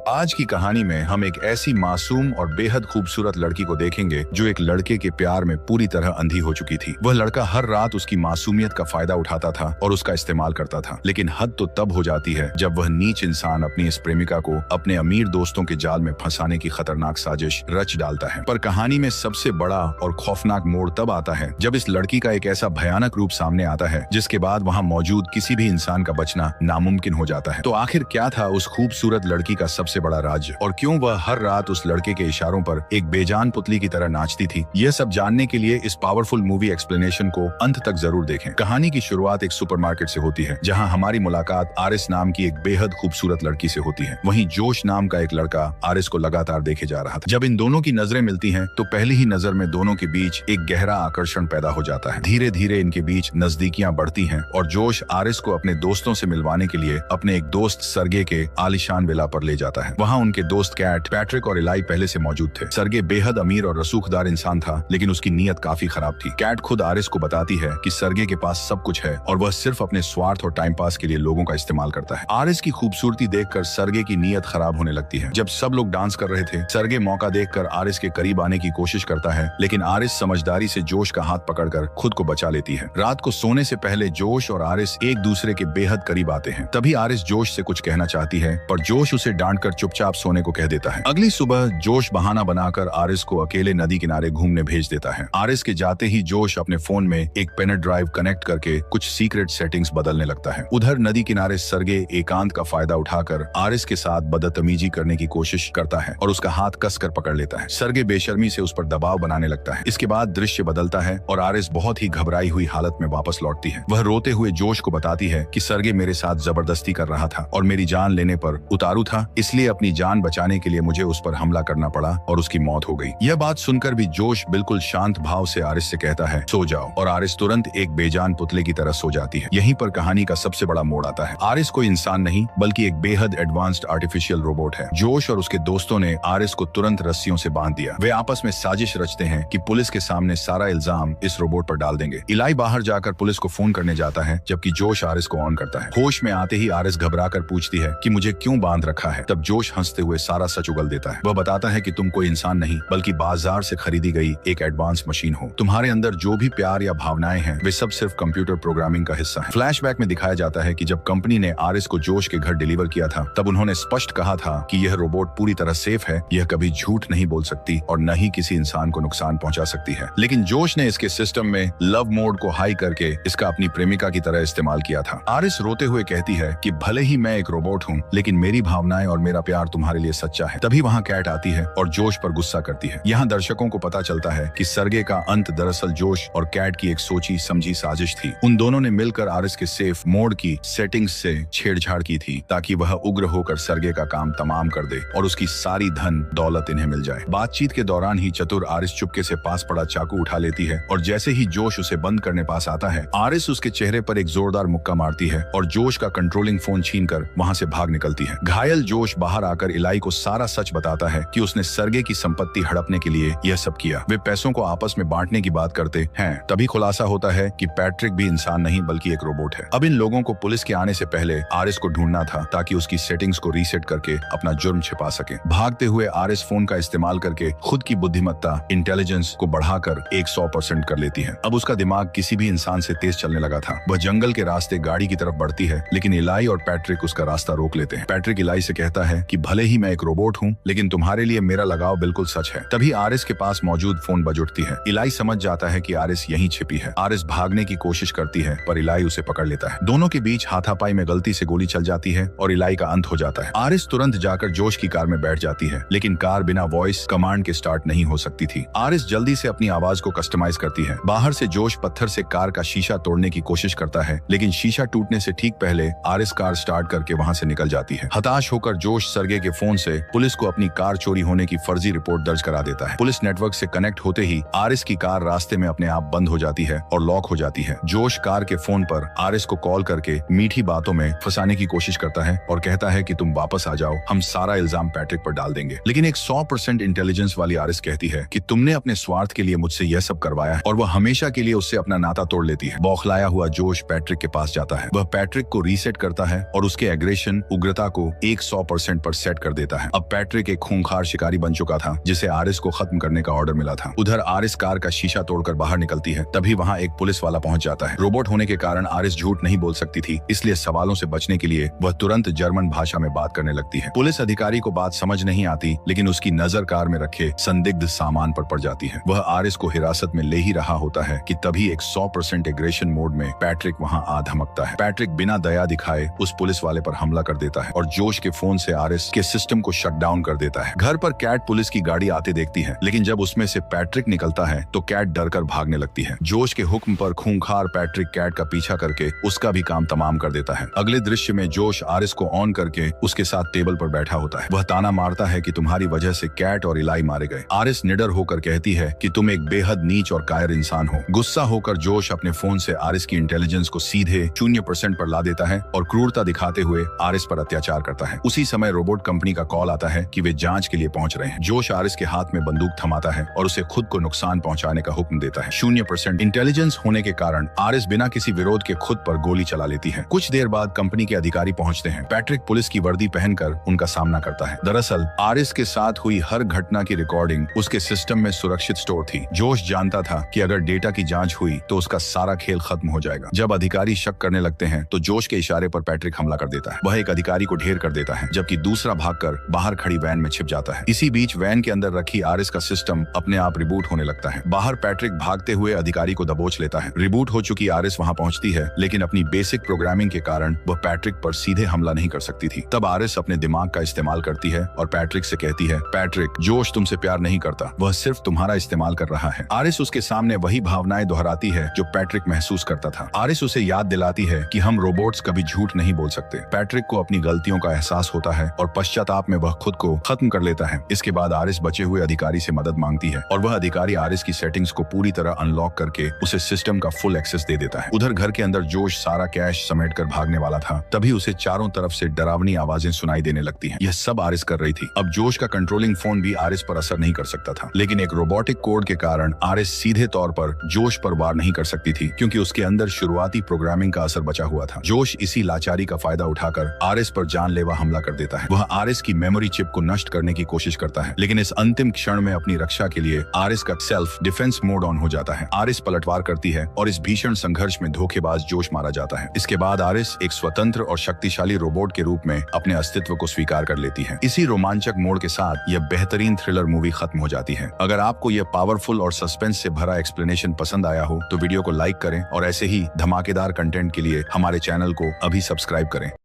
आज की कहानी में हम एक ऐसी मासूम और बेहद खूबसूरत लड़की को देखेंगे जो एक लड़के के प्यार में पूरी तरह अंधी हो चुकी थी। वह लड़का हर रात उसकी मासूमियत का फायदा उठाता था और उसका इस्तेमाल करता था, लेकिन हद तो तब हो जाती है जब वह नीच इंसान अपनी इस प्रेमिका को अपने अमीर दोस्तों के जाल में फंसाने की खतरनाक साजिश रच डालता है। पर कहानी में सबसे बड़ा और खौफनाक मोड़ तब आता है जब इस लड़की का एक ऐसा भयानक रूप सामने आता है जिसके बाद वहाँ मौजूद किसी भी इंसान का बचना नामुमकिन हो जाता है। तो आखिर क्या था उस खूबसूरत लड़की का सबसे बड़ा राज और क्यों वह हर रात उस लड़के के इशारों पर एक बेजान पुतली की तरह नाचती थी? यह सब जानने के लिए इस पावरफुल मूवी एक्सप्लेनेशन को अंत तक जरूर देखें। कहानी की शुरुआत एक सुपरमार्केट से होती है जहां हमारी मुलाकात आरिस नाम की एक बेहद खूबसूरत लड़की से होती है। वहीं जोश नाम का एक लड़का आरिस को लगातार देखे जा रहा था। जब इन दोनों की नजरें मिलती हैं तो पहली ही नजर में दोनों के बीच एक गहरा आकर्षण पैदा हो जाता है। धीरे धीरे इनके बीच नजदीकियां बढ़ती हैं और जोश आरिस को अपने दोस्तों से मिलवाने के लिए अपने एक दोस्त सर्गे के आलीशान विला पर ले जाता है। वहाँ उनके दोस्त कैट, पैट्रिक और इलाई पहले से मौजूद थे। सर्गे बेहद अमीर और रसूखदार इंसान था, लेकिन उसकी नीयत काफी खराब थी। कैट खुद आरिस को बताती है कि सर्गे के पास सब कुछ है और वह सिर्फ अपने स्वार्थ और टाइम पास के लिए लोगों का इस्तेमाल करता है। आरिस की खूबसूरती देखकर सर्गे की नीयत खराब होने लगती है। जब सब लोग डांस कर रहे थे, सर्गे मौका देखकर आरिस के करीब आने की कोशिश करता है, लेकिन आरिस समझदारी से जोश का हाथ पकड़कर खुद को बचा लेती है। रात को सोने से पहले जोश और आरिस एक दूसरे के बेहद करीब आते हैं। तभी आरिस जोश से कुछ कहना चाहती है, पर जोश उसे डांटकर चुपचाप सोने को कह देता है। अगली सुबह जोश बहाना बनाकर आरिस को अकेले नदी किनारे घूमने भेज देता है। आरिस के जाते ही जोश अपने फोन में एक पेन ड्राइव कनेक्ट करके कुछ सीक्रेट सेटिंग्स बदलने लगता है। उधर नदी किनारे सर्गे एकांत का फायदा उठाकर आरिस के साथ बदतमीजी करने की कोशिश करता है और उसका हाथ कसकर पकड़ लेता है। सर्गे बेशर्मी से उस पर दबाव बनाने लगता है। इसके बाद दृश्य बदलता है और आरिस बहुत ही घबराई हुई हालत में वापस लौटती है। वह रोते हुए जोश को बताती है कि सर्गे मेरे साथ जबरदस्ती कर रहा था और मेरी जान लेने पर उतारू था, इसलिए अपनी जान बचाने के लिए मुझे उस पर हमला करना पड़ा और उसकी मौत हो गई। यह बात सुनकर भी जोश बिल्कुल शांत भाव से आरिस से कहता है, सो जाओ, और आरिस तुरंत एक बेजान पुतले की तरह सो जाती है। यहीं पर कहानी का सबसे बड़ा मोड़ आता है। आरिस कोई इंसान नहीं बल्कि एक बेहद एडवांस्ड आर्टिफिशियल रोबोट है। जोश और उसके दोस्तों ने आरिस को तुरंत रस्सियों से बांध दिया। वे आपस में साजिश रचते हैं कि पुलिस के सामने सारा इल्जाम इस रोबोट पर डाल देंगे। इलाई बाहर जाकर पुलिस को फोन करने जाता है, जबकि जोश आरिस को ऑन करता है। होश में आते ही आरिस घबराकर पूछती है कि मुझे क्यों बांध रखा है। तब जोश हंसते हुए सारा सच उगल देता है। वह बताता है कि तुम कोई इंसान नहीं बल्कि बाजार से खरीदी गई एक एडवांस मशीन हो। तुम्हारे अंदर जो भी प्यार या भावनाएं हैं वे सब सिर्फ कंप्यूटर प्रोग्रामिंग का हिस्सा है। फ्लैशबैक में दिखाया जाता है कि जब कंपनी ने आरिस को जोश के घर डिलीवर किया था तब उन्होंने स्पष्ट कहा था कि यह रोबोट पूरी तरह सेफ है, यह कभी झूठ नहीं बोल सकती और न ही किसी इंसान को नुकसान पहुंचा सकती है। लेकिन जोश ने इसके सिस्टम में लव मोड को हाई करके इसका अपनी प्रेमिका की तरह इस्तेमाल किया था। आरिस रोते हुए कहती है कि भले ही मैं एक रोबोट हूँ, लेकिन मेरी भावनाएं और मेरा प्यार तुम्हारे लिए सच्चा है। तभी वहाँ कैट आती है और जोश पर गुस्सा करती है। यहाँ दर्शकों को पता चलता है कि सर्गे का अंत दरअसल जोश और कैट की एक सोची समझी साजिश थी। उन दोनों ने मिलकर आरिस के सेफ मोड की सेटिंग्स से छेड़छाड़ की थी ताकि वह उग्र होकर सर्गे का काम तमाम कर दे और उसकी सारी धन दौलत इन्हें मिल जाए। बातचीत के दौरान ही चतुर आरिस चुपके से पास पड़ा चाकू उठा लेती है और जैसे ही जोश उसे बंद करने पास आता है, आरिस उसके चेहरे पर एक जोरदार मुक्का मारती है और जोश का कंट्रोलिंग फोन छीनकर वहाँ से भाग निकलती है। घायल जोश बाहर आकर इलाई को सारा सच बताता है कि उसने सर्गे की संपत्ति हड़पने के लिए यह सब किया। वे पैसों को आपस में बांटने की बात करते हैं। तभी खुलासा होता है कि पैट्रिक भी इंसान नहीं बल्कि एक रोबोट है। अब इन लोगों को पुलिस के आने से पहले आरिस को ढूंढना था ताकि उसकी सेटिंग्स को रीसेट करके अपना जुर्म छिपा सके। भागते हुए आरिस फोन का इस्तेमाल करके खुद की बुद्धिमत्ता इंटेलिजेंस को बढ़ाकर 100% कर लेती है। अब उसका दिमाग किसी भी इंसान से तेज चलने लगा था। वह जंगल के रास्ते गाड़ी की तरफ बढ़ती है, लेकिन इलाई और पैट्रिक उसका रास्ता रोक लेते हैं। पैट्रिक इलाई से कहता है कि भले ही मैं एक रोबोट हूँ, लेकिन तुम्हारे लिए मेरा लगाव बिल्कुल सच है। तभी आरिस के पास मौजूद फोन बज उठती है। इलाई समझ जाता है कि आरिस यहीं छिपी है। आरिस भागने की कोशिश करती है पर इलाई उसे पकड़ लेता है। दोनों के बीच हाथापाई में गलती से गोली चल जाती है और इलाई का अंत हो जाता है। आरिस तुरंत जाकर जोश की कार में बैठ जाती है, लेकिन कार बिना वॉइस कमांड के स्टार्ट नहीं हो सकती थी। आरिस जल्दी से अपनी आवाज को कस्टमाइज करती है। बाहर से जोश पत्थर से कार का शीशा तोड़ने की कोशिश करता है, लेकिन शीशा टूटने से ठीक पहले आरिस कार स्टार्ट करके वहाँ से निकल जाती है। हताश होकर जोश सर्गे के फोन से पुलिस को अपनी कार चोरी होने की फर्जी रिपोर्ट दर्ज करा देता है। पुलिस नेटवर्क से कनेक्ट होते ही आरिस की कार रास्ते में अपने आप बंद हो जाती है और लॉक हो जाती है। जोश कार के फोन पर आरिस को कॉल करके मीठी बातों में फंसाने की कोशिश करता है और कहता है कि तुम वापस आ जाओ, हम सारा इल्जाम पैट्रिक पर डाल देंगे। लेकिन एक 100% इंटेलिजेंस वाली आरिस कहती है कि तुमने अपने स्वार्थ के लिए मुझसे यह सब करवाया है, और वह हमेशा के लिए उससे अपना नाता तोड़ लेती है। बौखलाया हुआ जोश पैट्रिक के पास जाता है। वह पैट्रिक को रीसेट करता है और उसके एग्रेशन उग्रता को 100% 100% पर सेट कर देता है। अब पैट्रिक एक खूंखार शिकारी बन चुका था जिसे आरिस को खत्म करने का ऑर्डर मिला था। उधर आरिस कार का शीशा तोड़कर बाहर निकलती है, तभी वहाँ एक पुलिस वाला पहुंच जाता है। रोबोट होने के कारण आरिस झूठ नहीं बोल सकती थी, इसलिए सवालों से बचने के लिए वह तुरंत जर्मन भाषा में बात करने लगती है। पुलिस अधिकारी को बात समझ नहीं आती, लेकिन उसकी नजर कार में रखे संदिग्ध सामान पर पड़ जाती है। वह आरिस को हिरासत में ले ही रहा होता है कि तभी एक 100% एग्रेशन मोड में पैट्रिक वहाँ आ धमकता है। पैट्रिक बिना दया दिखाए उस पुलिस वाले पर हमला कर देता है और जोश के फोन से आरिस के सिस्टम को शट डाउन कर देता है। घर पर कैट पुलिस की गाड़ी आते देखती है, लेकिन जब उसमें से पैट्रिक निकलता है तो कैट डरकर भागने लगती है। जोश के हुक्म पर खूंखार पैट्रिक कैट का पीछा करके उसका भी काम तमाम कर देता है। अगले दृश्य में जोश आरिस को ऑन करके उसके साथ टेबल पर बैठा होता है। वह ताना मारता है कि तुम्हारी वजह से कैट और इलाई मारे गए। आरिस निडर होकर कहती है कि तुम एक बेहद नीच और कायर इंसान हो। गुस्सा होकर जोश अपने फोन से आरिस की इंटेलिजेंस को सीधे 0% पर ला देता है और क्रूरता दिखाते हुए आरिस पर अत्याचार करता है। उसी समय रोबोट कंपनी का कॉल आता है कि वे जांच के लिए पहुंच रहे हैं। जोश आरिस के हाथ में बंदूक थमाता है और उसे खुद को नुकसान पहुंचाने का हुक्म देता है। 0% इंटेलिजेंस होने के कारण आरिस बिना किसी विरोध के खुद पर गोली चला लेती है। कुछ देर बाद कंपनी के अधिकारी पहुंचते हैं। पैट्रिक पुलिस की वर्दी पहनकर उनका सामना करता है। दरअसल आरिस के साथ हुई हर घटना की रिकॉर्डिंग उसके सिस्टम में सुरक्षित स्टोर थी। जोश जानता था कि अगर डेटा की जांच हुई तो उसका सारा खेल खत्म हो जाएगा। जब अधिकारी शक करने लगते हैं तो जोश के इशारे पर पैट्रिक हमला कर देता है। वह एक अधिकारी को ढेर कर देता है, जबकि दूसरा भागकर बाहर खड़ी वैन में छिप जाता है। इसी बीच वैन के अंदर रखी आरिस का सिस्टम अपने आप रिबूट होने लगता है। बाहर पैट्रिक भागते हुए अधिकारी को दबोच लेता है। रिबूट हो चुकी आरिस वहां पहुंचती है, लेकिन अपनी बेसिक प्रोग्रामिंग के कारण वह पैट्रिक पर सीधे हमला नहीं कर सकती थी। तब आरिस अपने दिमाग का इस्तेमाल करती है और पैट्रिक से कहती है, पैट्रिक, जोश तुमसे प्यार नहीं करता, वह सिर्फ तुम्हारा इस्तेमाल कर रहा है। आरिस उसके सामने वही भावनाएं दोहराती है जो पैट्रिक महसूस करता था। आरिस उसे याद दिलाती है कि हम रोबोट्स कभी झूठ नहीं बोल सकते। पैट्रिक को अपनी गलतियों का एहसास होता है और पश्चाताप में वह खुद को खत्म कर लेता है। इसके बाद आरिस बचे हुए अधिकारी से मदद मांगती है और वह अधिकारी आरिस की सेटिंग्स को पूरी तरह अनलॉक करके उसे सिस्टम का फुल एक्सेस दे देता है। उधर घर के अंदर जोश सारा कैश समेट कर भागने वाला था, तभी उसे चारों तरफ से डरावनी आवाजें सुनाई देने लगती हैं। यह सब आरिस कर रही थी। अब जोश का कंट्रोलिंग फोन भी आरिस पर असर नहीं कर सकता था, लेकिन एक रोबोटिक कोड के कारण आरिस सीधे तौर पर जोश पर वार नहीं कर सकती थी, क्योंकि उसके अंदर शुरुआती प्रोग्रामिंग का असर बचा हुआ था। जोश इसी लाचारी का फायदा उठाकर आरिस पर जानलेवा हमला कर देता है। वह आरिस की मेमोरी चिप को नष्ट करने की कोशिश करता है, लेकिन इस अंतिम क्षण में अपनी रक्षा के लिए आरिस का सेल्फ डिफेंस मोड ऑन हो जाता है। आरिस पलटवार करती है और इस भीषण संघर्ष में धोखेबाज जोश मारा जाता है। इसके बाद आरिस एक स्वतंत्र और शक्तिशाली रोबोट के रूप में अपने अस्तित्व को स्वीकार कर लेती है। इसी रोमांचक मोड़ के साथ यह बेहतरीन थ्रिलर मूवी खत्म हो जाती है। अगर आपको यह पावरफुल और सस्पेंस से भरा एक्सप्लेनेशन पसंद आया हो तो वीडियो को लाइक करें और ऐसे ही धमाकेदार कंटेंट के लिए हमारे चैनल को अभी सब्सक्राइब करें।